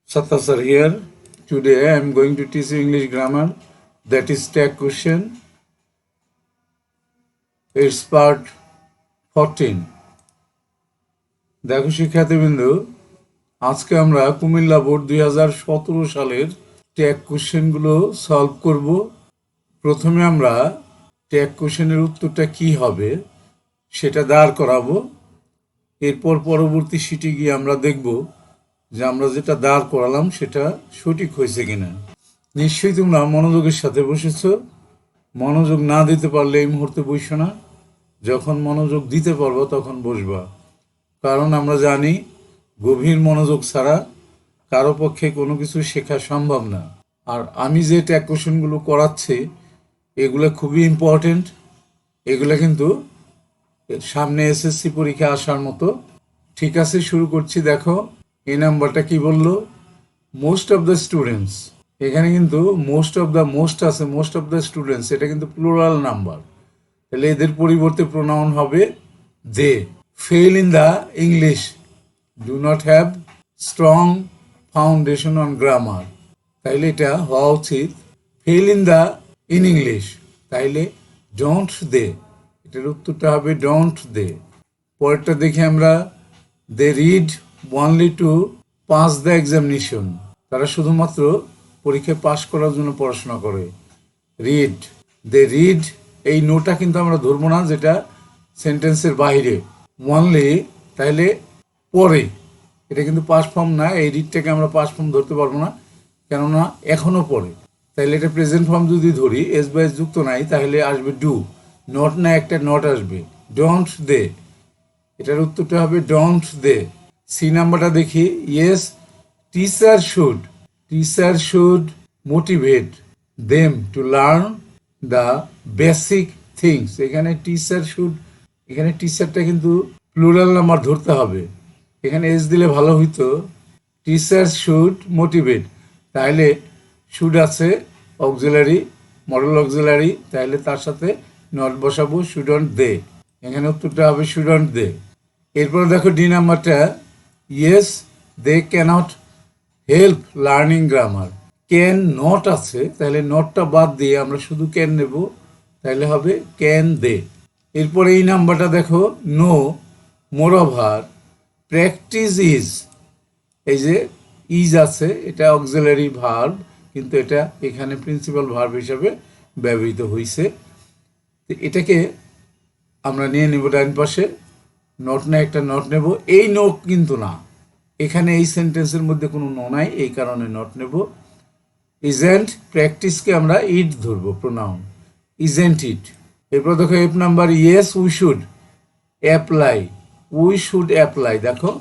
Satta sir here. Today I am going to teach you English grammar, that is tag question. It's part 14. দেখো শিক্ষার্থীবৃন্দু, আজকে আমরা Comilla board 2017 সালের tag কোশ্চেনগুলো solve করব। প্রথমে আমরা ট্যাগ কোশ্চেনের উত্তরটা কি হবে সেটা দাঁড় করাবো। এরপর পরবর্তী শিটে গিয়ে আমরা দেখব যে আমরা যেটা দাঁড় করালাম সেটা সঠিক হয়েছে কিনা। নিশ্চয়ই তোমরা মনোযোগের সাথে বসেছ। মনোযোগ না দিতে পারলে এই মুহূর্তে বসো না, যখন মনোযোগ দিতে পারবো তখন বসবা। কারণ আমরা জানি গভীর মনোযোগ ছাড়া কারো পক্ষে কোনো কিছু শেখা সম্ভব না। আর আমি যে ট্যাগ কোশ্চেনগুলো করাচ্ছি এগুলো খুবই ইম্পর্টেন্ট। এগুলো কিন্তু সামনে এসএসসি পরীক্ষা আসার মতো। ঠিক আছে, শুরু করছি। দেখো এই নাম্বারটা কি বললো, মোস্ট অফ দ্য স্টুডেন্টস। এখানে কিন্তু মোস্ট অফ দ্য স্টুডেন্টস, এটা কিন্তু প্লুরাল নাম্বার, তাহলে এদের পরিবর্তে প্রোনাউন হবে they. Fail in the English, do not have strong foundation on grammar, তাইলে এটা হওয়া উচিত ফেল ইন ইংলিশ, তাইলে ডোন্ট দে, এটার উত্তরটা হবে ডোন্ট দে। পরেরটা দেখি আমরা, they read only to pass the examination, তারা শুধুমাত্র পরীক্ষায় পাশ করার জন্য পড়াশোনা করে। রিড, দে রিড, এই নোটা কিন্তু আমরা ধরবো না, যেটা সেন্টেন্সের বাইরে। অনলি তাইলে পরে, এটা কিন্তু পাস ফর্ম না, এই রিডটাকে আমরা পাস ফর্ম ধরতে পারবো না, কেননা এখনও পরে। তাইলে এটা প্রেজেন্ট ফর্ম যদি ধরি, এস বা এস যুক্ত নাই, তাহলে আসবে ডু। নট না একটা নট আসবে, ডোন্ট দে, এটার উত্তরটা হবে ডোন্ট দে। সি নাম্বারটা দেখি, yes teacher should motivate them to learn the basic things. এখানে টিচার শুড, এখানে টিচারটা কিন্তু প্লুরাল নাম্বার ধরতে হবে, এখানে এস দিলে ভালো হইতো। টিচার শুড মোটিভেট, তাহলে শুড আছে অক্সিলারি, মডেল অক্সিলারি, তাহলে তার সাথে নট বসাবো, শুডন্ট দে, এখানে উত্তরটা হবে শুডন্ট দে। এরপর দেখো ডি নাম্বারটা, yes they can't help learning grammar. Can not আছে, তাহলে নটটা বাদ দিয়ে আমরা শুধু ক্যান নেব, তাহলে হবে ক্যান দে। এরপরে এই নাম্বারটা দেখো, নো মোরওভার প্র্যাকটিস ইজ, এই যে ইজ আছে এটা অক্সিলারি ভার্ব, কিন্তু এটা এখানে প্রিন্সিপাল ভার্ব হিসাবে ব্যবহৃত হয়েছে। এটাকে আমরা নিয়ে নেব ডান পাশে, নট না একটা নট নেব, এই নো কিন্তু না, এখানে এই সেন্টেন্সের মধ্যে কোনো নো নাই, এই কারণে নট নেব। ইজেন্ট, প্র্যাকটিসকে আমরা ইট ধরবো, প্রোনাউন ইজেন্ট ইট। এরপর দেখো F number, yes we should apply, দেখো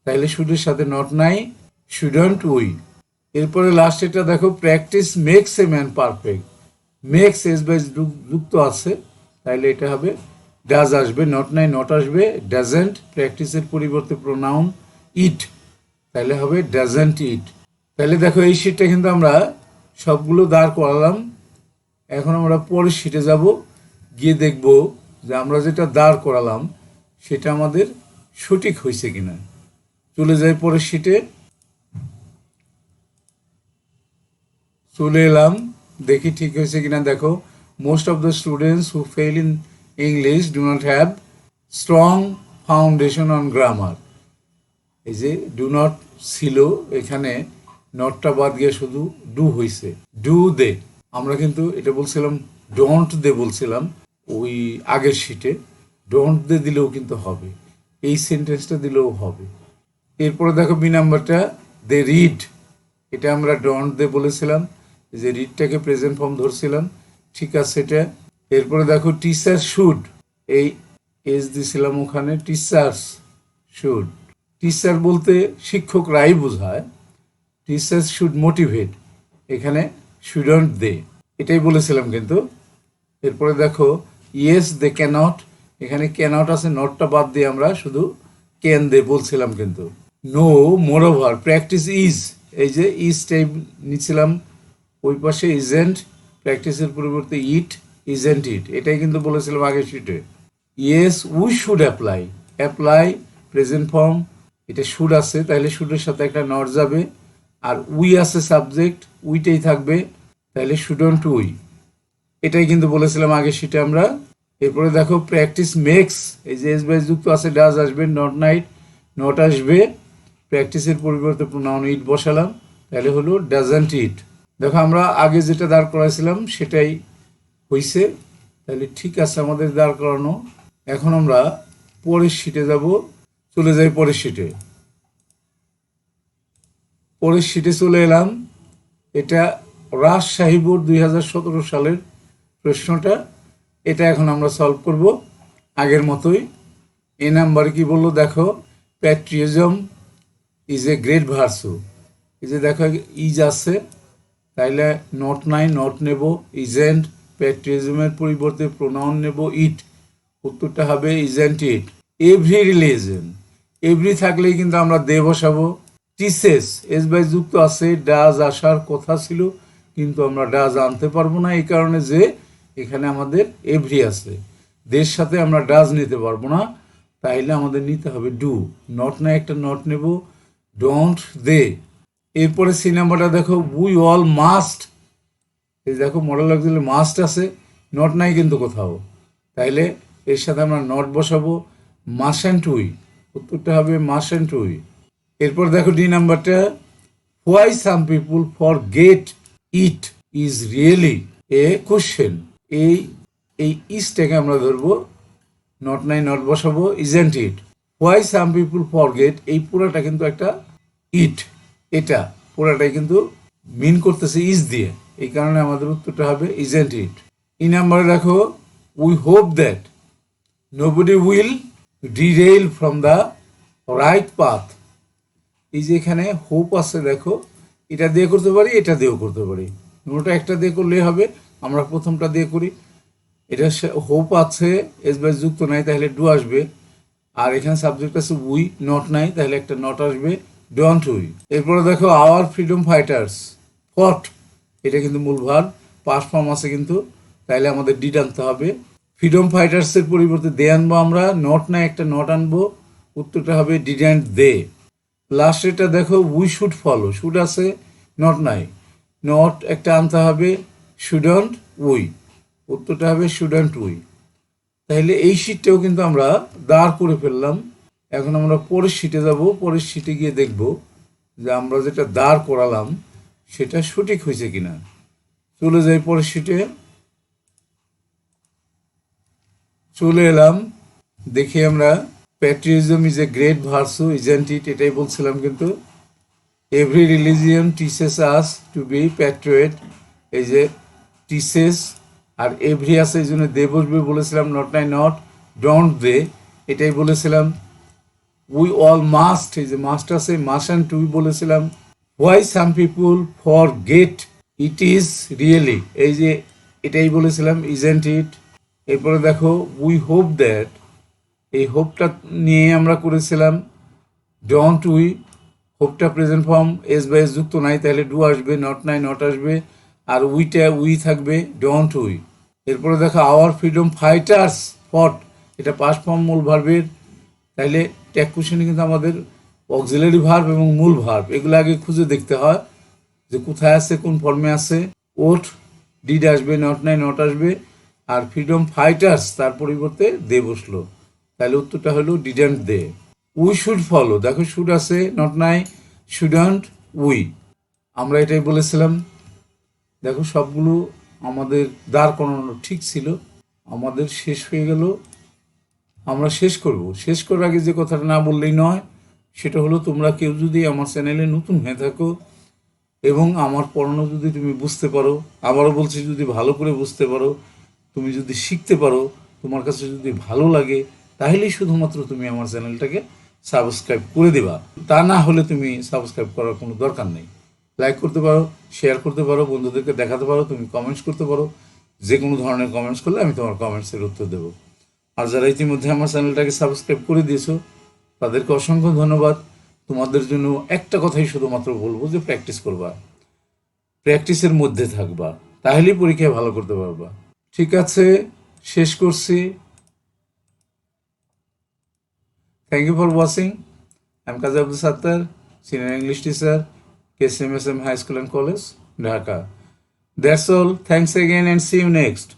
তাইলে শুডের সাথে নট নাই, শুডন্ট উই। এরপরে লাস্ট এটা দেখো, practice makes a man perfect, makes S by যুক্ত আছে, তাইলে এটা হবে ডাজ আসবে, নট নাই নট আসবে, ডাজেন্ট, প্র্যাকটিসের পরিবর্তে প্রোনাউন ইট, তাহলে হবে ডাজেন্ট ইট। তাহলে দেখো এই শিটটা কিন্তু আমরা সবগুলো দাঁড় করালাম। এখন আমরা পরের শিটে যাব, গিয়ে দেখব যে আমরা যেটা দাঁড় করালাম সেটা আমাদের সঠিক হয়েছে কিনা। চলে যাই পরের শিটে, চলে এলাম, দেখি ঠিক হয়েছে কিনা। দেখো, most of the students who fail in English do not have strong foundation on grammar, এই যে ডু নট ছিল, এখানে নটটা বাদ গিয়ে শুধু ডু হয়েছে, ডু দে। আমরা কিন্তু এটা বলছিলাম ডোন্ট দে বলছিলাম ওই আগের শিটে, ডোন্ট দে দিলেও কিন্তু হবে, এই সেন্টেন্সটা দিলেও হবে। এরপরে দেখো বি নাম্বারটা, দে রিড, এটা আমরা ডোন্ট দে বলেছিলাম, যে রিডটাকে প্রেজেন্ট ফর্ম ধরছিলাম, ঠিক আছে এটা। এরপরে দেখো টিচার শুড, এই এস দিছিলাম ওখানে, টিচার্স শুড, টিচার বলতে শিক্ষকরাই বোঝায়, টিচার শুড মোটিভেট, এখানে শুডন্ট দে, এটাই বলেছিলাম কিন্তু। এরপরে দেখো ইয়েস দে ক্যানট, এখানে ক্যানট আছে, নটটা বাদ দিয়ে আমরা শুধু ক্যান দে বলছিলাম কিন্তু। নো মোরওভার প্র্যাকটিস ইজ, এই যে ইজ টাইপ নিছিলাম ওই পাশে, ইজেন্ট, প্র্যাকটিসের পরিবর্তে ইট, ইজেন্ট ইট, এটাই কিন্তু বলেছিলাম আগের শিটে। Yes we should apply present form, এটা শুড আছে, তাহলে শুডের সাথে একটা নট যাবে, আর উই আছে সাবজেক্ট, উইটাই থাকবে, তাহলে শুডন্ট উই, এটাই কিন্তু বলেছিলাম আগে সেটা আমরা। এরপরে দেখো প্র্যাকটিস মেক্স, এই যে এস বাইস যুক্ত আছে ডাজ আসবে, নট নাইট নট আসবে, প্র্যাকটিসের পরিবর্তে প্রোনাউন ইট বসালাম, তাহলে হলো ডাজন্ট ইট। দেখো আমরা আগে যেটা দাঁড় করাইছিলাম সেটাই হইছে, তাহলে ঠিক আছে আমাদের দাঁড় করানো। এখন আমরা পরের শিটে যাব, চলে যাই পরের শিটে। পরের শিটে চলে এলাম, এটা রাজশাহী বোর্ড 2017 সালের প্রশ্নটা, এটা এখন আমরা সলভ করব আগের মতোই। এ নাম্বারে কি বললো দেখো, প্যাট্রিয়জম ইজ এ গ্রেট ভার্সু, এই যে দেখো ইজ আছে, তাইলে নট নাই নট নেব, ইজেন্ট, প্যাট্রিয়জমের পরিবর্তে প্রোনাউন নেব ইট, উত্তরটা হবে isn't it. Every religion, every থাকলেই কিন্তু আমরা দে বসাবো। টিসেস এস বাই যুক্ত আছে, ডাজ আসার কথা ছিল কিন্তু আমরা ডাজ আনতে পারবো না, এই কারণে যে এখানে আমাদের এভরি আছে, দের সাথে আমরা ডাজ নিতে পারবো না, তাইলে আমাদের নিতে হবে ডু, নট না একটা নট নেব, ডোন্ট দে। এরপরে সি নাম্বারটা দেখো, উই অল মাস্ট, এই দেখো মডেল অক্সিলারি মাস্ট আছে, নট নাই কিন্তু কোথাও, তাইলে এর সাথে আমরা নট বসাবো, মাস্ট উই, উত্তরটা হবে মাস্ট উই। এরপর দেখো ডি নাম্বারটা, why some people forget it is really a question, এই এই ইজটাকে আমরা ধরবো, নট নাই নট বসাবো, isn't it. Why some people forget, এই পুরাটা কিন্তু একটা ইট, এটা পুরাটাই কিন্তু মিন করতেছে ইজ দিয়ে, এই কারণে আমাদের উত্তরটা হবে ইজেন্ট ইট। ই নাম্বারে দেখো, we hope that nobody will derail from the right path, এই যে এখানে হোপ আছে দেখো, এটা দিয়ে করতে পারি এটা দিয়েও করতে পারি, দুটোটা একটা দিয়ে করলেই হবে, আমরা প্রথমটা দিয়ে করি। এটা হোপ আছে, এস বাই যুক্ত নাই তাহলে ডু আসবে, আর এখানে সাবজেক্ট আছে উই, নট নাই তাহলে একটা নট আসবে, ডোন্ট উই। এরপরে দেখো আওয়ার ফ্রিডম ফাইটার্স ফট, এটা কিন্তু মূল ভার্ব, পাস্ট ফর্ম আছে কিন্তু, তাইলে আমাদের ডিড আনতে হবে। ফ্রিডম ফাইটার্সের পরিবর্তে দে আনবো আমরা, নট নাই একটা নট আনবো, উত্তরটা হবে ডিডেন্ট দে। লাস্টেরটা দেখো উই শুড ফলো, শুড আছে নট নাই, নট একটা আনতে হবে, শুডন্ট উই, উত্তরটা হবে শুডন্ট উই। তাহলে এই শিটটাও কিন্তু আমরা দাঁড় করে ফেললাম। এখন আমরা পরের শিটে যাব, পরের শিটে গিয়ে দেখব যে আমরা যেটা দাঁড় করালাম সেটা সঠিক হয়েছে কিনা। চলে যাই পরের শিটে, চলে এলাম, দেখি আমরা patriotism is a great virtue, isn't it, এটাই বলছিলাম কিন্তু। Every religion teaches us to be patriot, এই যে টিচেস আর এভরি আছে এই জন্য দে বসবে বলেছিলাম, নট নাই নট, ডোন্ট দে এটাই বলেছিলাম। উই অল মাস্ট, এই যে মাস্ট আছে, মাস্ট উই বলেছিলাম। Why some people forget it is really, এই যে এটাই বলেছিলাম, ইজেন্ট ইট। এরপরে দেখো উই হোপ দ্যাট, এই হোপটা নিয়ে আমরা করেছিলাম ডোন্ট উই, হোপটা present form, S by S যুক্ত নাই তাহলে ডু আসবে, নট নাই নট আসবে, আর উইটা উই থাকবে, ডোন্ট উই। এরপরে দেখো আওয়ার ফ্রিডম ফাইটার্স ফট, এটা পাস্ট ফর্ম মূল ভার্বের, তাইলে ট্যাগ কোশ্চেনে কিন্তু আমাদের অক্সিলারি ভার্ব এবং মূল ভার্ব এগুলো আগে খুঁজে দেখতে হয় যে কোথায় আছে কোন ফর্মে আছে। ওট ডিড আসবে, নট নাই নট আসবে, আর ফ্রিডম ফাইটার্স তার পরিবর্তে দে বসলো, তাহলে উত্তরটা হলো didn't they. We should follow, দেখো শুড আছে নট নাই, শুডন্ট উই, আমরা এটাই বলেছিলাম। দেখো সবগুলো আমাদের দাঁড় করানো ঠিক ছিল, আমাদের শেষ হয়ে গেল, আমরা শেষ করব। শেষ করার আগে যে কথাটা না বললেই নয়, সেটা হলো তোমরা কেউ যদি আমার চ্যানেলে নতুন হয়ে থাকো এবং আমার পড়ানো যদি তুমি বুঝতে পারো, আবারও বলছি যদি ভালো করে বুঝতে পারো, তুমি যদি শিখতে পারো, তোমার কাছে যদি ভালো লাগে, তাহলেই শুধুমাত্র তুমি আমার চ্যানেলটাকে সাবস্ক্রাইব করে দেবা, তা না হলে তুমি সাবস্ক্রাইব করার কোনো দরকার নেই। লাইক করতে পারো, শেয়ার করতে পারো, বন্ধুদেরকে দেখাতে পারো, তুমি কমেন্টস করতে পারো, যে কোনো ধরনের কমেন্টস করলে আমি তোমার কমেন্টসের উত্তর দেবো। আর যারা ইতিমধ্যে আমার চ্যানেলটাকে সাবস্ক্রাইব করে দিয়েছো তাদেরকে অসংখ্য ধন্যবাদ। তোমাদের জন্য একটা কথাই শুধুমাত্র বলবো যে প্র্যাকটিস করবা, প্র্যাকটিসের মধ্যে থাকবা, তাহলেই পরীক্ষায় ভালো করতে পারবা। ঠিক আছে, শেষ করছি। Thank you for watching. I am Kazi Abdul Sattar, senior English teacher, KCMSM High School and College, Dhaka. That's all. Thanks again and see you next.